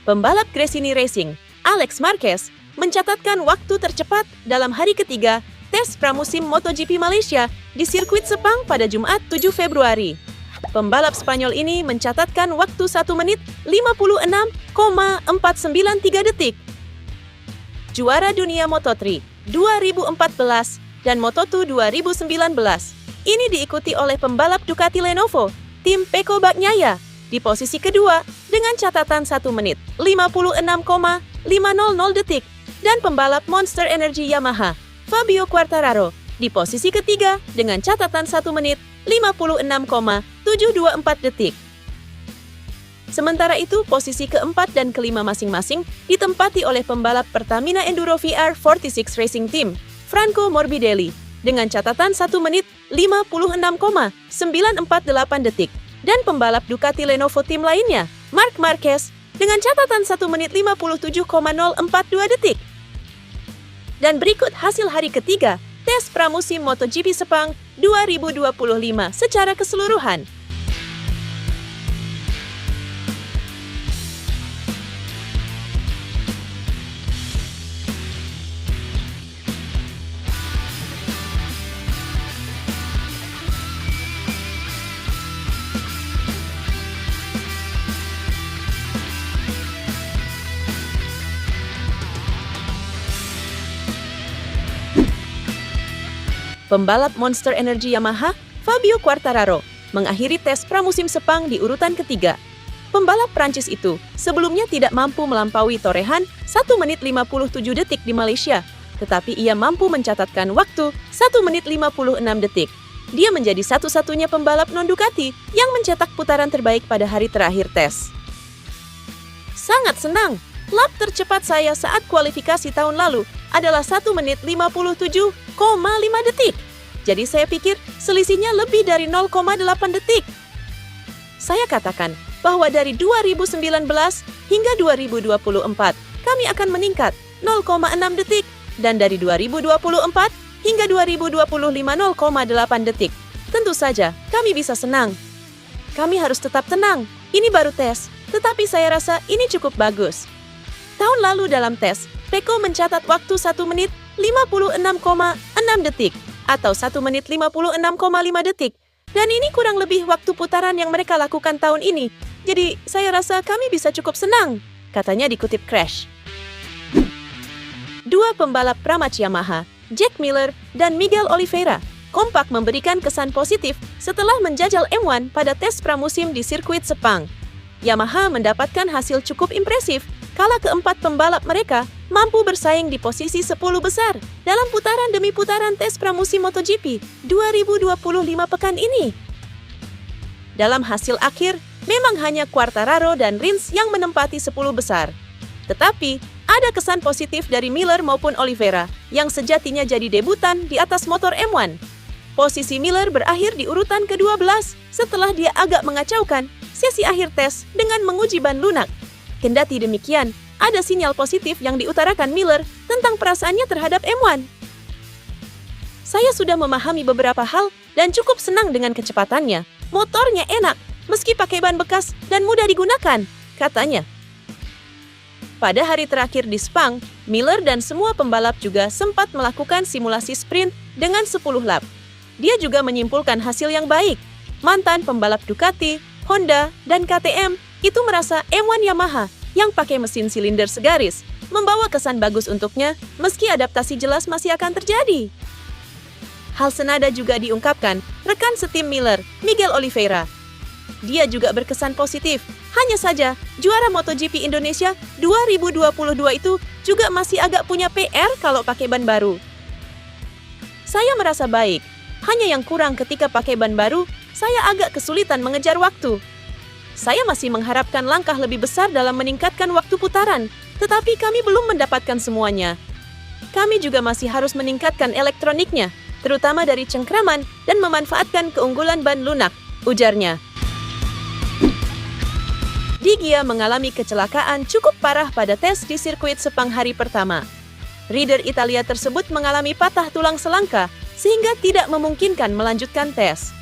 Pembalap Gresini Racing, Alex Marquez, mencatatkan waktu tercepat dalam hari ketiga tes pramusim MotoGP Malaysia di sirkuit Sepang pada Jumat 7 Februari. Pembalap Spanyol ini mencatatkan waktu 1 menit 56,493 detik. Juara dunia Moto3 2014 dan Moto2 2019. Ini diikuti oleh pembalap Ducati Lenovo, tim Pecco Bagnaia, di posisi kedua dengan catatan 1 menit 56,500 detik dan pembalap Monster Energy Yamaha, Fabio Quartararo, di posisi ketiga dengan catatan 1 menit 56,724 detik. Sementara itu, posisi keempat dan kelima masing-masing ditempati oleh pembalap Pertamina Enduro VR46 Racing Team, Franco Morbidelli, dengan catatan 1 menit 56,948 detik, dan pembalap Ducati Lenovo tim lainnya, Marc Marquez, dengan catatan 1 menit 57,042 detik. Dan berikut hasil hari ketiga tes pramusim MotoGP Sepang 2025 secara keseluruhan. Pembalap Monster Energy Yamaha, Fabio Quartararo, mengakhiri tes pramusim Sepang di urutan ketiga. Pembalap Prancis itu sebelumnya tidak mampu melampaui torehan 1 menit 57 detik di Malaysia, tetapi ia mampu mencatatkan waktu 1 menit 56 detik. Dia menjadi satu-satunya pembalap non-Ducati yang mencetak putaran terbaik pada hari terakhir tes. Sangat senang! Lap tercepat saya saat kualifikasi tahun lalu adalah 1 menit 57,5 detik. Jadi saya pikir selisihnya lebih dari 0,8 detik. Saya katakan bahwa dari 2019 hingga 2024 kami akan meningkat 0,6 detik dan dari 2024 hingga 2025 0,8 detik. Tentu saja kami bisa senang. Kami harus tetap tenang. Ini baru tes, tetapi saya rasa ini cukup bagus. Tahun lalu dalam tes, Pecco mencatat waktu 1 menit 56,6 detik atau 1 menit 56,5 detik. Dan ini kurang lebih waktu putaran yang mereka lakukan tahun ini. Jadi saya rasa kami bisa cukup senang, katanya dikutip Crash. Dua pembalap Pramac Yamaha, Jack Miller dan Miguel Oliveira, kompak memberikan kesan positif setelah menjajal M1 pada tes pramusim di sirkuit Sepang. Yamaha mendapatkan hasil cukup impresif kala keempat pembalap mereka mampu bersaing di posisi 10 besar dalam putaran demi putaran tes pramusim MotoGP 2025 pekan ini. Dalam hasil akhir, memang hanya Quartararo dan Rins yang menempati 10 besar. Tetapi, ada kesan positif dari Miller maupun Oliveira yang sejatinya jadi debutan di atas motor M1. Posisi Miller berakhir di urutan ke-12 setelah dia agak mengacaukan sesi akhir tes dengan menguji ban lunak. Kendati demikian, ada sinyal positif yang diutarakan Miller tentang perasaannya terhadap M1. Saya sudah memahami beberapa hal dan cukup senang dengan kecepatannya. Motornya enak, meski pakai ban bekas dan mudah digunakan, katanya. Pada hari terakhir di Sepang, Miller dan semua pembalap juga sempat melakukan simulasi sprint dengan 10 lap. Dia juga menyimpulkan hasil yang baik. Mantan pembalap Ducati, Honda, dan KTM itu merasa M1 Yamaha yang pakai mesin silinder segaris membawa kesan bagus untuknya meski adaptasi jelas masih akan terjadi. Hal senada juga diungkapkan rekan setim Miller, Miguel Oliveira. Dia juga berkesan positif. Hanya saja, juara MotoGP Indonesia 2022 itu juga masih agak punya PR kalau pakai ban baru. Saya merasa baik. Hanya yang kurang ketika pakai ban baru, saya agak kesulitan mengejar waktu. Saya masih mengharapkan langkah lebih besar dalam meningkatkan waktu putaran, tetapi kami belum mendapatkan semuanya. Kami juga masih harus meningkatkan elektroniknya, terutama dari cengkraman dan memanfaatkan keunggulan ban lunak, ujarnya. Di Gia mengalami kecelakaan cukup parah pada tes di sirkuit Sepang hari pertama. Rider Italia tersebut mengalami patah tulang selangka sehingga tidak memungkinkan melanjutkan tes.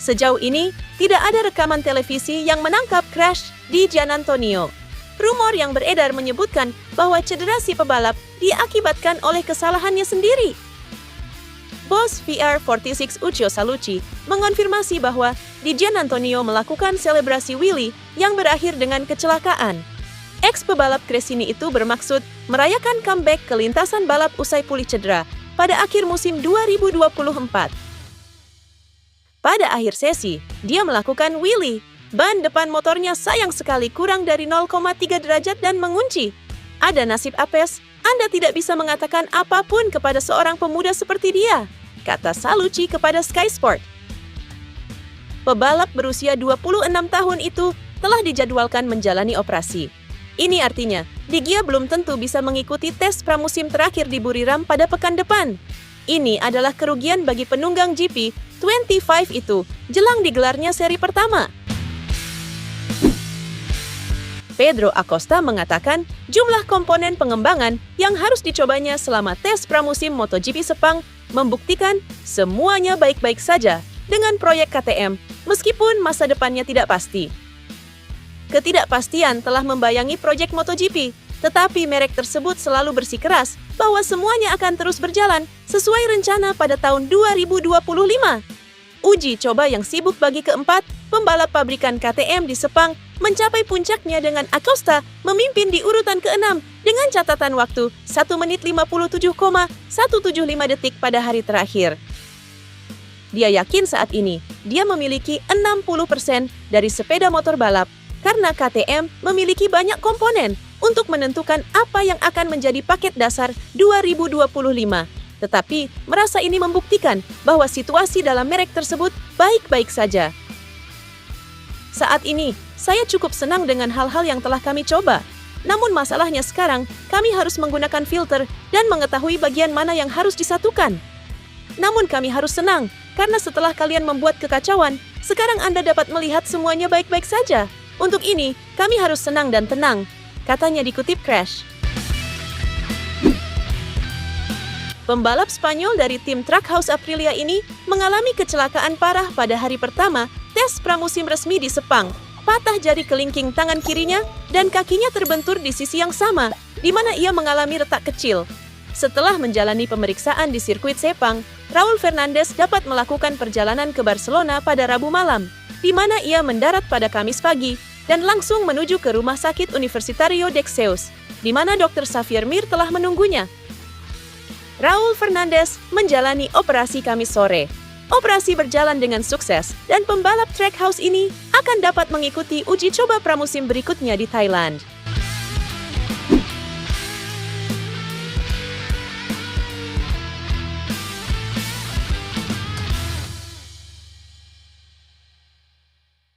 Sejauh ini, tidak ada rekaman televisi yang menangkap crash di Gian Antonio. rumor yang beredar menyebutkan bahwa cedera si pebalap diakibatkan oleh kesalahannya sendiri. Bos VR46 Uccio Salucci mengonfirmasi bahwa Di Giannantonio melakukan selebrasi wheelie yang berakhir dengan kecelakaan. Ex-pebalap Gresini itu bermaksud merayakan comeback ke lintasan balap usai pulih cedera pada akhir musim 2024. Pada akhir sesi, dia melakukan wheelie. Ban depan motornya sayang sekali kurang dari 0,3 derajat dan mengunci. Ada nasib apes, Anda tidak bisa mengatakan apapun kepada seorang pemuda seperti dia, kata Salucci kepada Sky Sport. Pebalap berusia 26 tahun itu telah dijadwalkan menjalani operasi. Ini artinya, Di Gia belum tentu bisa mengikuti tes pramusim terakhir di Buriram pada pekan depan. Ini adalah kerugian bagi penunggang GP25 itu jelang digelarnya seri pertama. Pedro Acosta mengatakan jumlah komponen pengembangan yang harus dicobanya selama tes pramusim MotoGP Sepang membuktikan semuanya baik-baik saja dengan proyek KTM, meskipun masa depannya tidak pasti. Ketidakpastian telah membayangi proyek MotoGP, tetapi merek tersebut selalu bersikeras bahwa semuanya akan terus berjalan sesuai rencana pada tahun 2025. Uji coba yang sibuk bagi keempat pembalap pabrikan KTM di Sepang mencapai puncaknya dengan Acosta memimpin di urutan ke-6 dengan catatan waktu 1 menit 57,175 detik pada hari terakhir. Dia yakin saat ini dia memiliki 60% dari sepeda motor balap karena KTM memiliki banyak komponen untuk menentukan apa yang akan menjadi paket dasar 2025. Tetapi merasa ini membuktikan bahwa situasi dalam merek tersebut baik-baik saja. Saat ini, saya cukup senang dengan hal-hal yang telah kami coba. Namun masalahnya sekarang, kami harus menggunakan filter dan mengetahui bagian mana yang harus disatukan. Namun kami harus senang, karena setelah kalian membuat kekacauan, sekarang Anda dapat melihat semuanya baik-baik saja. Untuk ini, kami harus senang dan tenang, katanya dikutip Crash. Pembalap Spanyol dari tim Trackhouse Aprilia ini mengalami kecelakaan parah pada hari pertama tes pramusim resmi di Sepang. Patah jari kelingking tangan kirinya dan kakinya terbentur di sisi yang sama, di mana ia mengalami retak kecil. Setelah menjalani pemeriksaan di sirkuit Sepang, Raul Fernandez dapat melakukan perjalanan ke Barcelona pada Rabu malam, di mana ia mendarat pada Kamis pagi dan langsung menuju ke Rumah Sakit Universitario Dexeus, di mana Dr. Xavier Mir telah menunggunya. Raul Fernandez menjalani operasi Kamis sore. Operasi berjalan dengan sukses dan pembalap Trackhouse ini akan dapat mengikuti uji coba pramusim berikutnya di Thailand.